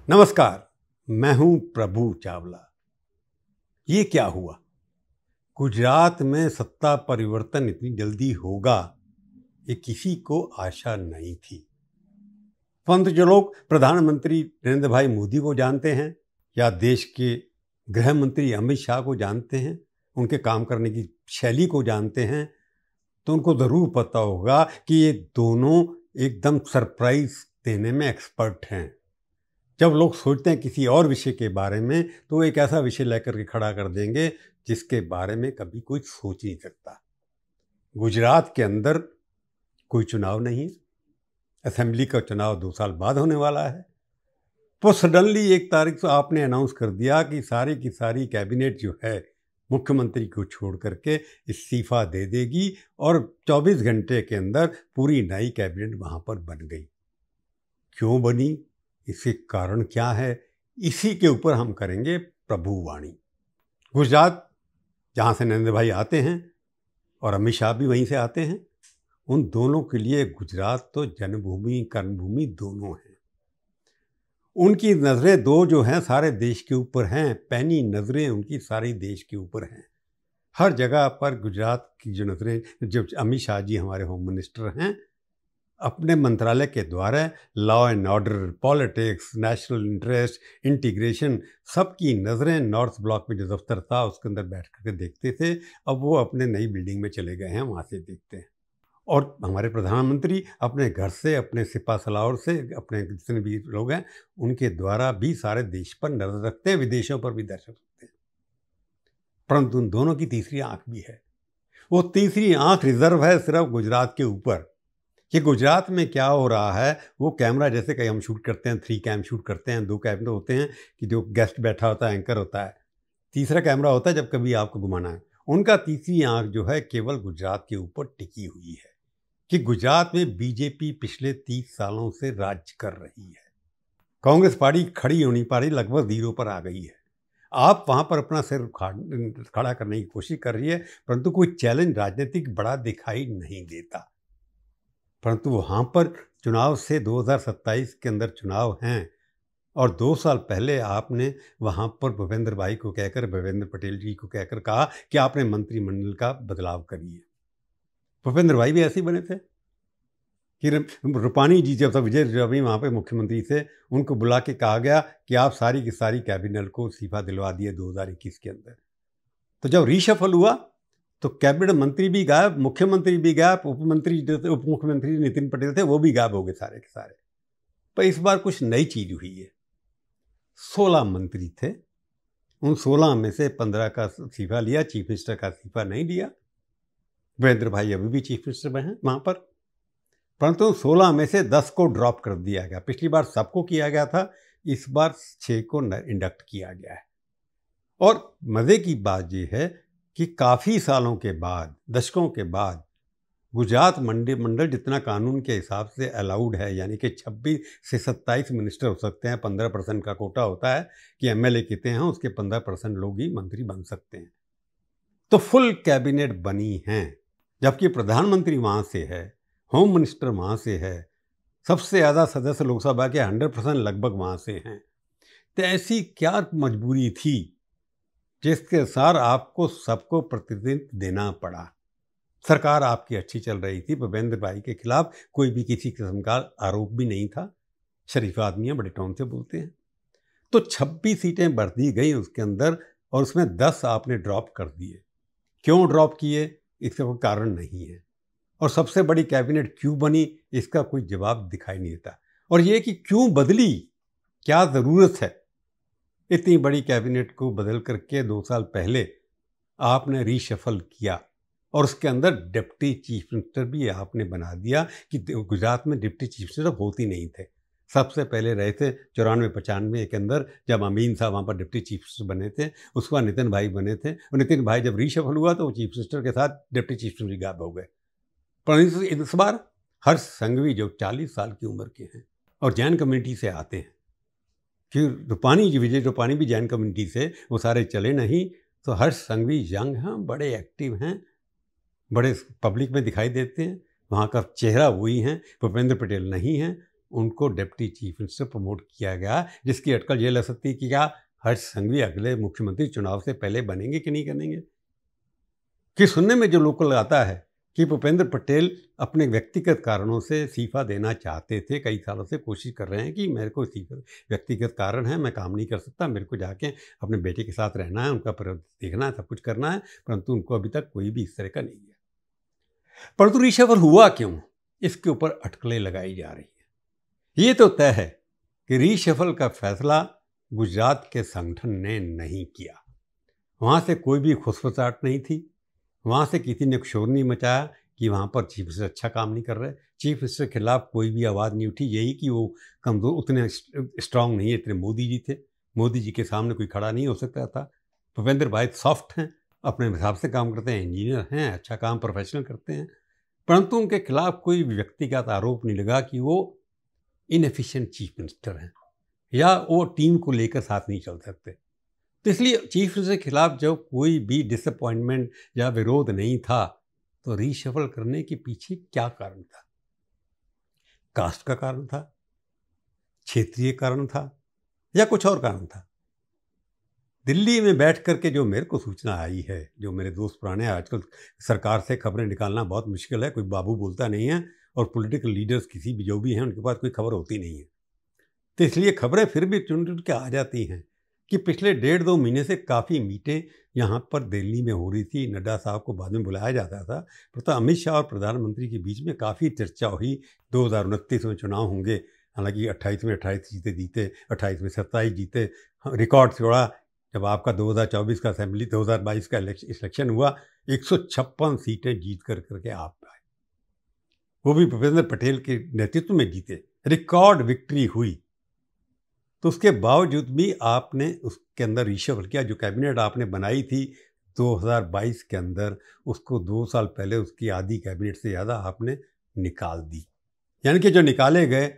नमस्कार, मैं हूं प्रभु चावला। ये क्या हुआ? गुजरात में सत्ता परिवर्तन इतनी जल्दी होगा, ये किसी को आशा नहीं थी। परंतु जो लोग प्रधानमंत्री नरेंद्र भाई मोदी को जानते हैं या देश के गृह मंत्री अमित शाह को जानते हैं, उनके काम करने की शैली को जानते हैं, तो उनको ज़रूर पता होगा कि ये दोनों एकदम सरप्राइज देने में एक्सपर्ट हैं। जब लोग सोचते हैं किसी और विषय के बारे में, तो वो एक ऐसा विषय लेकर के खड़ा कर देंगे जिसके बारे में कभी कोई सोच नहीं सकता। गुजरात के अंदर कोई चुनाव नहीं, असेंबली का चुनाव 2 साल बाद होने वाला है। तो सडनली 1 तारीख को आपने अनाउंस कर दिया कि सारी की सारी कैबिनेट जो है मुख्यमंत्री को छोड़ करके इस्तीफा दे देगी और 24 घंटे के अंदर पूरी नई कैबिनेट वहाँ पर बन गई। क्यों बनी, इसके कारण क्या है, इसी के ऊपर हम करेंगे प्रभुवाणी। गुजरात, जहाँ से नरेंद्र भाई आते हैं और अमित शाह भी वहीं से आते हैं, उन दोनों के लिए गुजरात तो जन्मभूमि कर्मभूमि दोनों हैं। उनकी नज़रें दो जो हैं सारे देश के ऊपर हैं, पैनी नज़रें उनकी सारी देश के ऊपर हैं। हर जगह पर गुजरात की जो नज़रें, जो अमित शाह जी हमारे होम मिनिस्टर हैं, अपने मंत्रालय के द्वारा law and order, politics, national interest, integration, सबकी नज़रें नॉर्थ ब्लॉक में जो दफ्तर था उसके अंदर बैठ करके देखते थे। अब वो अपने नई बिल्डिंग में चले गए हैं, वहाँ से देखते हैं। और हमारे प्रधानमंत्री अपने घर से, अपने सिपा सलार से, अपने जितने भी लोग हैं उनके द्वारा भी सारे देश पर नजर रखते हैं, विदेशों पर भी नजर रखते हैं। परंतु उन दोनों की तीसरी आंख भी है। वो तीसरी आंख रिजर्व है सिर्फ गुजरात के ऊपर। कि गुजरात में क्या हो रहा है, वो कैमरा जैसे कहीं हम शूट करते हैं, 3 कैम शूट करते हैं, 2 कैमरे होते हैं कि जो गेस्ट बैठा होता है, एंकर होता है, तीसरा कैमरा होता है जब कभी आपको घुमाना है। उनका तीसरी आंख जो है केवल गुजरात के ऊपर टिकी हुई है कि गुजरात में बीजेपी पिछले 30 सालों से राज्य कर रही है। कांग्रेस पार्टी खड़ी होनी पा रही, लगभग 0 पर आ गई है। आप वहाँ पर अपना सिर खड़ा करने की कोशिश कर रही है, परंतु कोई चैलेंज राजनीतिक बड़ा दिखाई नहीं देता। परंतु वहाँ पर चुनाव से 2027 के अंदर चुनाव हैं और 2 साल पहले आपने वहाँ पर भूपेंद्र भाई को कहकर, भूपेंद्र पटेल जी को कहकर कहा कि आपने मंत्रिमंडल का बदलाव करिए। भूपेंद्र भाई भी ऐसे ही बने थे कि रूपानी जी जब तक विजय रूपानी वहाँ पे मुख्यमंत्री थे, उनको बुला के कहा गया कि आप सारी की सारी कैबिनेट को इस्तीफा दिलवा दिए 2021 के अंदर। तो जब रीशफल हुआ तो कैबिनेट मंत्री भी गायब, मुख्यमंत्री भी गायब, उप मुख्यमंत्री नितिन पटेल थे वो भी गायब हो गए सारे के सारे। पर इस बार कुछ नई चीज हुई है। 16 मंत्री थे, उन 16 में से 15 का इस्तीफा लिया, चीफ मिनिस्टर का इस्तीफा नहीं लिया। वीरेंद्र भाई अभी भी चीफ मिनिस्टर में हैं वहाँ पर, परंतु 16 में से 10 को ड्रॉप कर दिया गया। पिछली बार सबको किया गया था, इस बार 6 को इंडक्ट किया गया है। और मज़े की बात यह है कि काफ़ी सालों के बाद, दशकों के बाद, गुजरात मंडल जितना कानून के हिसाब से अलाउड है, यानी कि 26 से 27 मिनिस्टर हो सकते हैं, 15% का कोटा होता है कि एमएलए कितने हैं, उसके 15% लोग ही मंत्री बन सकते हैं। तो फुल कैबिनेट बनी हैं, जबकि प्रधानमंत्री वहाँ से है, होम मिनिस्टर वहाँ से है, सबसे ज़्यादा सदस्य लोकसभा के 100% लगभग वहाँ से हैं। तो ऐसी क्या मजबूरी थी जिसके अनुसार आपको सबको प्रतिनिधित्व देना पड़ा? सरकार आपकी अच्छी चल रही थी, भूपेंद्र भाई के खिलाफ कोई भी किसी किस्म का आरोप भी नहीं था, शरीफ आदमी है, बड़े टोन से बोलते हैं। तो 26 सीटें भर दी गई उसके अंदर और उसमें 10 आपने ड्रॉप कर दिए। क्यों ड्रॉप किए, इसका कोई कारण नहीं है। और सबसे बड़ी कैबिनेट क्यों बनी, इसका कोई जवाब दिखाई नहीं देता। और ये कि क्यों बदली, क्या ज़रूरत है इतनी बड़ी कैबिनेट को बदल करके 2 साल पहले आपने रीशफल किया और उसके अंदर डिप्टी चीफ मिनिस्टर भी आपने बना दिया कि गुजरात में डिप्टी चीफ मिनिस्टर होती नहीं थे। सबसे पहले रहे थे 94-95 के अंदर, जब अमीन साहब वहाँ पर डिप्टी चीफ मिनिस्टर बने थे, उसके बाद नितिन भाई बने थे, और नितिन भाई जब रीशफल हुआ तो वो चीफ मिनिस्टर के साथ डिप्टी चीफ मिनिस्टर भी गायब हो गए। पर इस बार हर्ष संघवी जो 40 साल की उम्र के हैं और जैन कम्युनिटी से आते हैं, कि रूपानी जी, विजय रूपानी भी जैन कम्युनिटी से, वो सारे चले नहीं, तो हर्ष संघवी यंग हैं, बड़े एक्टिव हैं, बड़े पब्लिक में दिखाई देते हैं, वहाँ का चेहरा वही हैं, भूपेंद्र पटेल नहीं हैं। उनको डिप्टी चीफ मिनिस्टर प्रमोट किया गया, जिसकी अटकल ये लग सकती है कि क्या हर्ष संघवी अगले मुख्यमंत्री चुनाव से पहले बनेंगे कि नहीं बनेंगे। कि सुनने में जो लोकल आता है कि भूपेंद्र पटेल अपने व्यक्तिगत कारणों से इस्तीफा देना चाहते थे, कई सालों से कोशिश कर रहे हैं कि मेरे को इस्तीफा, व्यक्तिगत कारण है, मैं काम नहीं कर सकता, मेरे को जाके अपने बेटे के साथ रहना है, उनका देखना है, सब कुछ करना है, परंतु उनको अभी तक कोई भी इस तरह का नहीं है। परंतु रीशफल हुआ क्यों, इसके ऊपर अटकलें लगाई जा रही है। ये तो तय है कि रीशफल का फैसला गुजरात के संगठन ने नहीं किया। वहाँ से कोई भी खुसफुसाहट नहीं थी, वहाँ से किसी ने शोर नहीं मचाया कि वहाँ पर चीफ मिनिस्टर अच्छा काम नहीं कर रहे। चीफ मिनिस्टर के खिलाफ कोई भी आवाज़ नहीं उठी, यही कि वो कमज़ोर, उतने स्ट्रांग नहीं है, इतने मोदी जी थे, मोदी जी के सामने कोई खड़ा नहीं हो सकता था। भूपेंद्र भाई सॉफ्ट हैं, अपने हिसाब से काम करते हैं, इंजीनियर हैं, अच्छा काम प्रोफेशनल करते हैं, परंतु उनके खिलाफ कोई व्यक्तिगत आरोप नहीं लगा कि वो इनएफिशिएंट चीफ मिनिस्टर हैं या वो टीम को लेकर साथ नहीं चल सकते। तो इसलिए चीफ मिनिस्टर के खिलाफ जब कोई भी डिसअपॉइंटमेंट या विरोध नहीं था, तो रीशफल करने के पीछे क्या कारण था? कास्ट का कारण था, क्षेत्रीय कारण था, या कुछ और कारण था? दिल्ली में बैठ करके जो मेरे को सूचना आई है, जो मेरे दोस्त पुराने, आजकल सरकार से खबरें निकालना बहुत मुश्किल है, कोई बाबू बोलता नहीं है, और पॉलिटिकल लीडर्स किसी भी जो भी हैं उनके पास कोई खबर होती नहीं है, तो इसलिए खबरें फिर भी चुन चुन के आ जाती हैं कि पिछले 1.5-2 महीने से काफ़ी मीटें यहाँ पर दिल्ली में हो रही थी। नड्डा साहब को बाद में बुलाया जाता था, पर अमित शाह और प्रधानमंत्री के बीच में काफ़ी चर्चा हुई। 2029 में चुनाव होंगे, हालांकि 28 में 28 सीटें जीते, 28 में 27 जीते, रिकॉर्ड तोड़ा। जब आपका 2024 का असेंबली, 2022 का इलेक्शन हुआ, 156 सीटें जीत करके आप आए, वो भी भूपेंद्र पटेल के नेतृत्व में जीते, रिकॉर्ड विक्ट्री हुई। तो उसके बावजूद भी आपने उसके अंदर रीशफल किया। जो कैबिनेट आपने बनाई थी 2022 के अंदर, उसको 2 साल पहले उसकी आधी कैबिनेट से ज़्यादा आपने निकाल दी। यानी कि जो निकाले गए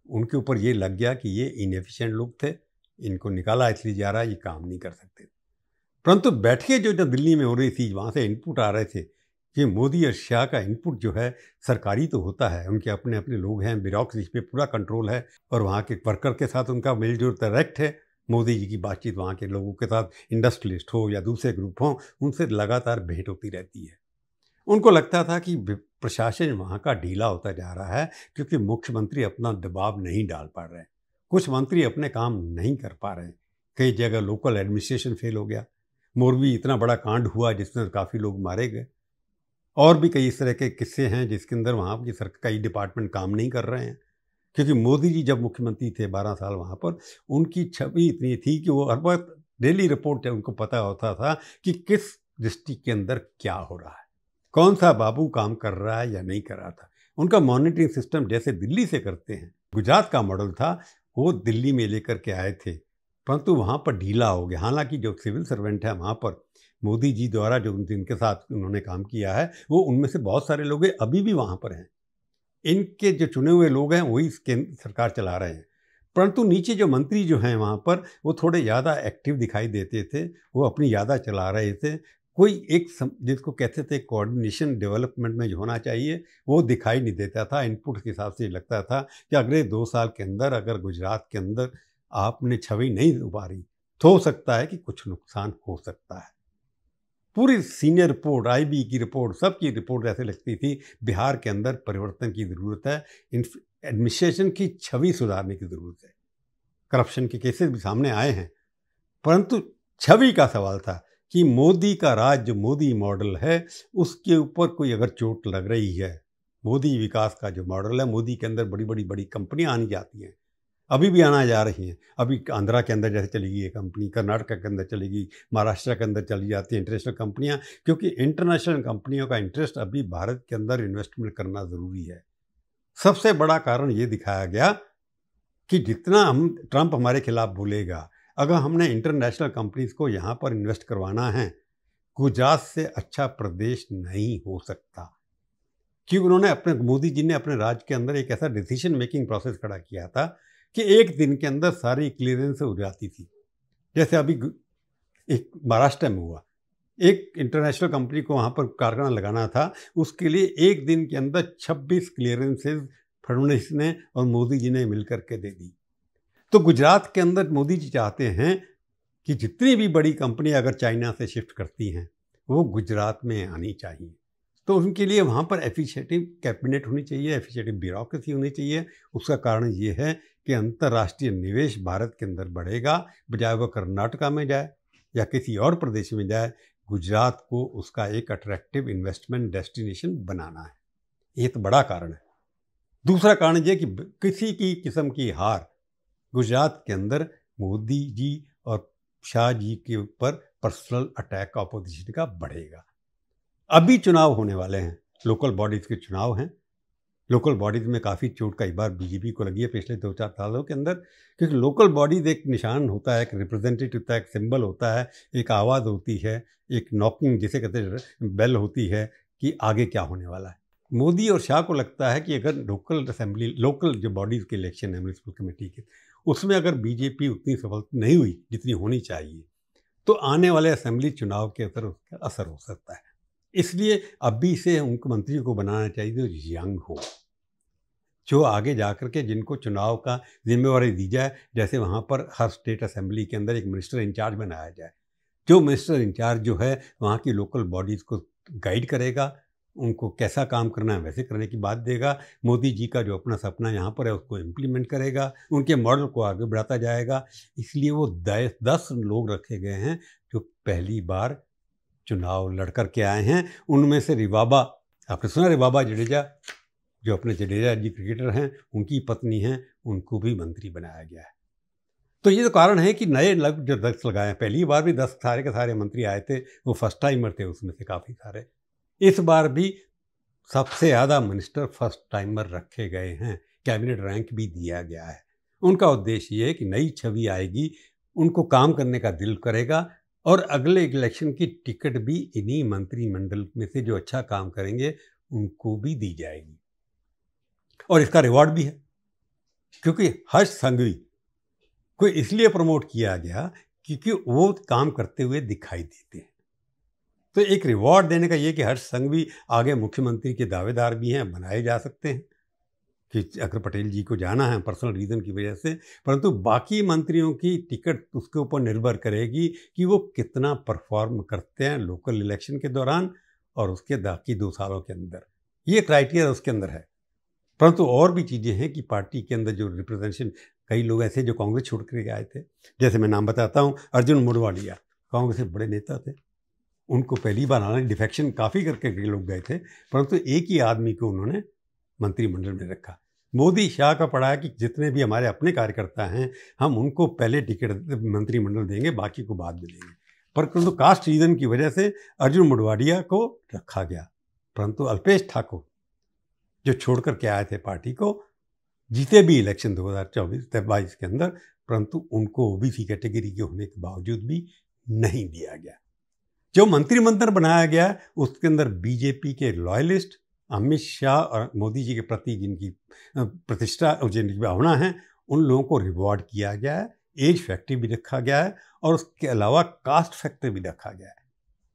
उनके ऊपर ये लग गया कि ये इनएफिशिएंट लोग थे, इनको निकाला इसलिए जा रहा है, ये काम नहीं कर सकते। परंतु बैठकें जो दिल्ली में हो रही थी, वहाँ से इनपुट आ रहे थे कि मोदी और शाह का इनपुट जो है सरकारी तो होता है, उनके अपने अपने लोग हैं, ब्यूरोक्रेसी पे पूरा कंट्रोल है, और वहाँ के वर्कर के साथ उनका मेलजोल डायरेक्ट है। मोदी जी की बातचीत वहाँ के लोगों के साथ, इंडस्ट्रियलिस्ट हो या दूसरे ग्रुप हों, उनसे लगातार भेंट होती रहती है। उनको लगता था कि प्रशासन वहाँ का ढीला होता जा रहा है, क्योंकि मुख्यमंत्री अपना दबाव नहीं डाल पा रहे हैं, कुछ मंत्री अपने काम नहीं कर पा रहे हैं, कई जगह लोकल एडमिनिस्ट्रेशन फेल हो गया। मोरबी इतना बड़ा कांड हुआ जिसमें काफ़ी लोग मारे गए, और भी कई इस तरह के किस्से हैं जिसके अंदर वहाँ की सरकारी डिपार्टमेंट काम नहीं कर रहे हैं। क्योंकि मोदी जी जब मुख्यमंत्री थे 12 साल, वहाँ पर उनकी छवि इतनी थी कि वो हर वक्त डेली रिपोर्ट है, उनको पता होता था कि किस डिस्ट्रिक्ट के अंदर क्या हो रहा है, कौन सा बाबू काम कर रहा है या नहीं कर रहा था। उनका मॉनिटरिंग सिस्टम जैसे दिल्ली से करते हैं, गुजरात का मॉडल था, वो दिल्ली में लेकर के आए थे, परंतु वहाँ पर ढीला हो गया। हालांकि जो सिविल सर्वेंट है वहाँ पर, मोदी जी द्वारा जो जिनके साथ उन्होंने काम किया है, वो उनमें से बहुत सारे लोग अभी भी वहाँ पर हैं। इनके जो चुने हुए लोग हैं वही सरकार चला रहे हैं, परंतु नीचे जो मंत्री जो हैं वहाँ पर, वो थोड़े ज़्यादा एक्टिव दिखाई देते थे, वो अपनी ज़्यादा चला रहे थे। कोई एक जिसको कहते थे कोऑर्डिनेशन डेवलपमेंट में जो होना चाहिए, वो दिखाई नहीं देता था। इनपुट के हिसाब से लगता था कि अगले 2 साल के अंदर अगर गुजरात के अंदर आपने छवि नहीं उभारी, तो हो सकता है कि कुछ नुकसान हो सकता है। पूरी सीनियर रिपोर्ट, आईबी की रिपोर्ट, सबकी रिपोर्ट ऐसे लगती थी बिहार के अंदर परिवर्तन की ज़रूरत है, एडमिनिस्ट्रेशन की छवि सुधारने की ज़रूरत है। करप्शन के केसेस भी सामने आए हैं, परंतु छवि का सवाल था कि मोदी का राज, जो मोदी मॉडल है, उसके ऊपर कोई अगर चोट लग रही है, मोदी विकास का जो मॉडल है, मोदी के अंदर बड़ी बड़ी बड़ी कंपनियां आनी जाती हैं, अभी भी आना जा रही हैं। अभी आंध्रा के अंदर जैसे चलेगी ये कंपनी, कर्नाटक के अंदर चलेगी, महाराष्ट्र के अंदर चली जाती है इंटरनेशनल कंपनियां, क्योंकि इंटरनेशनल कंपनियों का इंटरेस्ट अभी भारत के अंदर इन्वेस्टमेंट करना ज़रूरी है। सबसे बड़ा कारण ये दिखाया गया कि जितना हम ट्रंप हमारे खिलाफ बोलेगा, अगर हमने इंटरनेशनल कंपनीज को यहाँ पर इन्वेस्ट करवाना है, गुजरात से अच्छा प्रदेश नहीं हो सकता। क्योंकि उन्होंने अपने, मोदी जी ने अपने राज्य के अंदर एक ऐसा डिसीजन मेकिंग प्रोसेस खड़ा किया था कि एक दिन के अंदर सारी क्लियरेंस हो जाती थी। जैसे अभी एक महाराष्ट्र में हुआ, एक इंटरनेशनल कंपनी को वहाँ पर कारखाना लगाना था, उसके लिए एक दिन के अंदर 26 क्लियरेंसेज फडणवीस ने और मोदी जी ने मिलकर के दे दी। तो गुजरात के अंदर मोदी जी चाहते हैं कि जितनी भी बड़ी कंपनी अगर चाइना से शिफ्ट करती हैं वो गुजरात में आनी चाहिए। तो उनके लिए वहाँ पर एफिशिएंट कैबिनेट होनी चाहिए, एफिशिएंट ब्यूरोक्रेसी होनी चाहिए। उसका कारण ये है कि अंतर्राष्ट्रीय निवेश भारत के अंदर बढ़ेगा, बजाय वो कर्नाटका में जाए या किसी और प्रदेश में जाए। गुजरात को उसका एक अट्रैक्टिव इन्वेस्टमेंट डेस्टिनेशन बनाना है, ये तो बड़ा कारण है। दूसरा कारण ये कि किसी की किस्म की हार गुजरात के अंदर मोदी जी और शाह जी के ऊपर पर्सनल अटैक ऑपोजिशन का बढ़ेगा। अभी चुनाव होने वाले हैं, लोकल बॉडीज़ के चुनाव हैं। लोकल बॉडीज़ में काफ़ी चोट कई बार बीजेपी को लगी है पिछले 2-4 सालों के अंदर, क्योंकि लोकल बॉडीज़ एक निशान होता है, एक रिप्रेजेंटेटिव होता है, एक सिंबल होता है, एक आवाज़ होती है, एक नॉकिंग जिसे कहते हैं बेल होती है कि आगे क्या होने वाला है। मोदी और शाह को लगता है कि अगर लोकल जो बॉडीज़ के इलेक्शन है म्यूनसिपल कमेटी के, उसमें अगर बीजेपी उतनी सफल नहीं हुई जितनी होनी चाहिए, तो आने वाले असेंबली चुनाव के अंदर उसका असर हो सकता है। इसलिए अभी से उनको मंत्री को बनाना चाहिए जो यंग हो, जो आगे जाकर के जिनको चुनाव का जिम्मेवारी दी जाए। जैसे वहाँ पर हर स्टेट असेंबली के अंदर एक मिनिस्टर इंचार्ज बनाया जाए, जो मिनिस्टर इंचार्ज जो है वहाँ की लोकल बॉडीज़ को गाइड करेगा, उनको कैसा काम करना है वैसे करने की बात देगा। मोदी जी का जो अपना सपना यहाँ पर है उसको इम्प्लीमेंट करेगा, उनके मॉडल को आगे बढ़ाता जाएगा। इसलिए वो 10 लोग रखे गए हैं जो पहली बार चुनाव लड़ कर के आए हैं। उनमें से रिवाबा, आपने सुना रिवाबा जडेजा, जो अपने जडेजा जी क्रिकेटर हैं, उनकी पत्नी हैं, उनको भी मंत्री बनाया गया है। तो ये तो कारण है कि नए लग जो 10 लगाए हैं, पहली बार भी 10 सारे के सारे मंत्री आए थे, वो फर्स्ट टाइमर थे उसमें से काफ़ी सारे। इस बार भी सबसे ज़्यादा मिनिस्टर फर्स्ट टाइमर रखे गए हैं, कैबिनेट रैंक भी दिया गया है। उनका उद्देश्य ये है कि नई छवि आएगी, उनको काम करने का दिल करेगा और अगले इलेक्शन की टिकट भी इन्हीं मंत्रिमंडल में से जो अच्छा काम करेंगे उनको भी दी जाएगी। और इसका रिवॉर्ड भी है, क्योंकि हर्ष संघवी को इसलिए प्रमोट किया गया क्योंकि वो काम करते हुए दिखाई देते हैं। तो एक रिवॉर्ड देने का ये कि हर्ष संघवी आगे मुख्यमंत्री के दावेदार भी हैं, बनाए जा सकते हैं कि अगर पटेल जी को जाना है पर्सनल रीज़न की वजह से, परंतु बाकी मंत्रियों की टिकट उसके ऊपर निर्भर करेगी कि वो कितना परफॉर्म करते हैं लोकल इलेक्शन के दौरान और उसके बाकी 2 सालों के अंदर। ये क्राइटेरिया उसके अंदर है। परंतु और भी चीज़ें हैं कि पार्टी के अंदर जो रिप्रेजेंटेशन, कई लोग ऐसे जो कांग्रेस छोड़ कर आए थे, जैसे मैं नाम बताता हूँ, अर्जुन मोढवाडिया कांग्रेस के बड़े नेता थे। उनको पहली बार आना, डिफेक्शन काफ़ी करके लोग गए थे, परंतु एक ही आदमी को उन्होंने मंत्रिमंडल में रखा। मोदी शाह का पड़ा है कि जितने भी हमारे अपने कार्यकर्ता हैं, हम उनको पहले टिकट मंत्रिमंडल देंगे, बाकी को बाद में देंगे। परंतु कास्ट रीजन की वजह से अर्जुन मोढवाडिया को रखा गया। परंतु अल्पेश ठाकुर जो छोड़ कर के आए थे पार्टी को, जीते भी इलेक्शन 2024-22 के अंदर, परंतु उनको ओबीसी कैटेगरी के होने के बावजूद भी नहीं दिया गया। जो मंत्रिमंडल बनाया गया उसके अंदर बीजेपी के लॉयलिस्ट, अमित शाह और मोदी जी के प्रति जिनकी प्रतिष्ठा और जिनकी भावना है, उन लोगों को रिवॉर्ड किया गया है। एज फैक्टर भी रखा गया है और उसके अलावा कास्ट फैक्टर भी रखा गया है।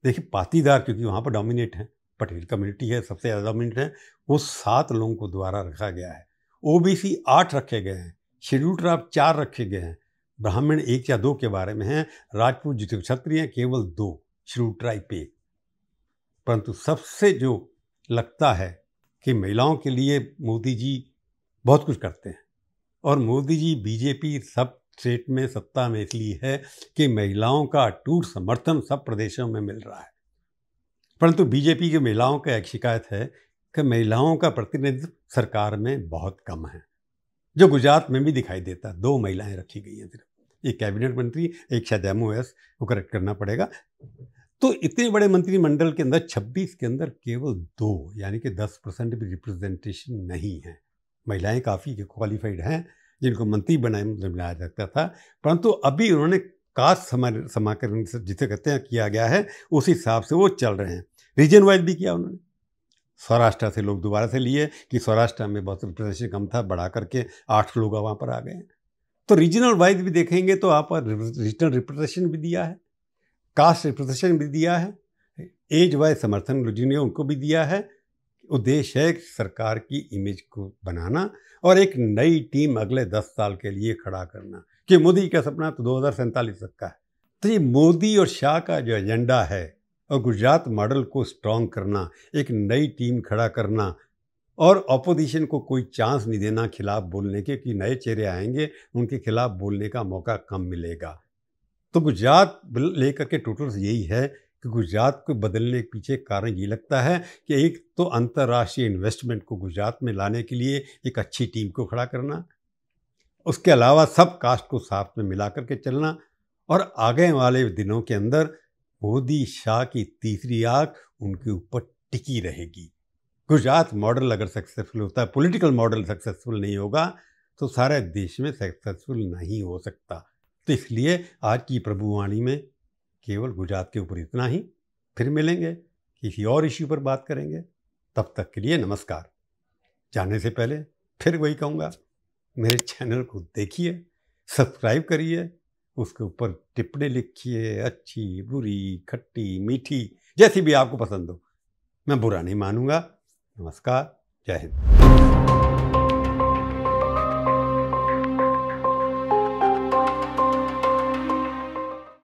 देखिए पाटीदार, क्योंकि वहाँ पर डोमिनेट है, पटेल कम्युनिटी है, सबसे ज़्यादा डोमिनेट है, वो 7 लोगों को दोबारा रखा गया है। ओबीसी 8 रखे गए हैं, शेड्यूल ट्राइब 4 रखे गए हैं, ब्राह्मण 1 या 2 के बारे में हैं, राजपूत जितने क्षत्रिय केवल 2, शेड्यूल ट्राइब पे। परंतु सबसे जो लगता है कि महिलाओं के लिए मोदी जी बहुत कुछ करते हैं, और मोदी जी बीजेपी सब स्टेट में सत्ता में इसलिए है कि महिलाओं का अटूट समर्थन सब प्रदेशों में मिल रहा है। परंतु बीजेपी की महिलाओं का एक शिकायत है कि महिलाओं का प्रतिनिधित्व सरकार में बहुत कम है, जो गुजरात में भी दिखाई देता। 2 महिलाएं रखी गई हैं सिर्फ, एक कैबिनेट मंत्री, एक शायद MOS, वो करेक्ट करना पड़ेगा। तो इतने बड़े मंत्रिमंडल के अंदर 26 के अंदर केवल 2 यानी कि 10% भी रिप्रेजेंटेशन नहीं है। महिलाएं काफ़ी क्वालिफाइड हैं जिनको मंत्री बनाया सकता था, परंतु अभी उन्होंने कास्ट समाकरण जिसे कहते हैं किया गया है, उस हिसाब से वो चल रहे हैं। रीजन वाइज भी किया उन्होंने, सौराष्ट्र से लोग दोबारा से लिए कि सौराष्ट्र में बहुत रिप्रेजेंटेशन कम था, बढ़ा करके 8 लोग वहाँ पर आ गए हैं। तो रीजनल वाइज भी देखेंगे तो आप रीजनल रिप्रेजेंटेशन भी दिया है, कास्ट रिप्रेजेंटेशन भी दिया है, एज वाइज समर्थन जिन्हें उनको भी दिया है, उद्देश्य है कि सरकार की इमेज को बनाना और एक नई टीम अगले 10 साल के लिए खड़ा करना। कि मोदी का सपना तो 2047 तक का है। तो ये मोदी और शाह का जो एजेंडा है और गुजरात मॉडल को स्ट्रॉन्ग करना, एक नई टीम खड़ा करना और ऑपोजिशन को कोई चांस नहीं देना खिलाफ बोलने के, कि नए चेहरे आएंगे उनके खिलाफ बोलने का मौका कम मिलेगा। तो गुजरात लेकर के टोटल यही है कि गुजरात को बदलने के पीछे कारण ये लगता है कि एक तो अंतर्राष्ट्रीय इन्वेस्टमेंट को गुजरात में लाने के लिए एक अच्छी टीम को खड़ा करना, उसके अलावा सब कास्ट को साथ में मिला करके चलना, और आगे वाले दिनों के अंदर मोदी शाह की तीसरी आंख उनके ऊपर टिकी रहेगी। गुजरात मॉडल अगर सक्सेसफुल होता है, पॉलिटिकल मॉडल सक्सेसफुल नहीं होगा तो सारे देश में सक्सेसफुल नहीं हो सकता। तो इसलिए आज की प्रभुवाणी में केवल गुजरात के ऊपर इतना ही। फिर मिलेंगे, किसी और इश्यू पर बात करेंगे। तब तक के लिए नमस्कार। जाने से पहले फिर वही कहूँगा, मेरे चैनल को देखिए, सब्सक्राइब करिए, उसके ऊपर टिप्पणी लिखिए, अच्छी बुरी खट्टी मीठी जैसी भी आपको पसंद हो। मैं बुरा नहीं मानूंगा। नमस्कार, जय हिंद।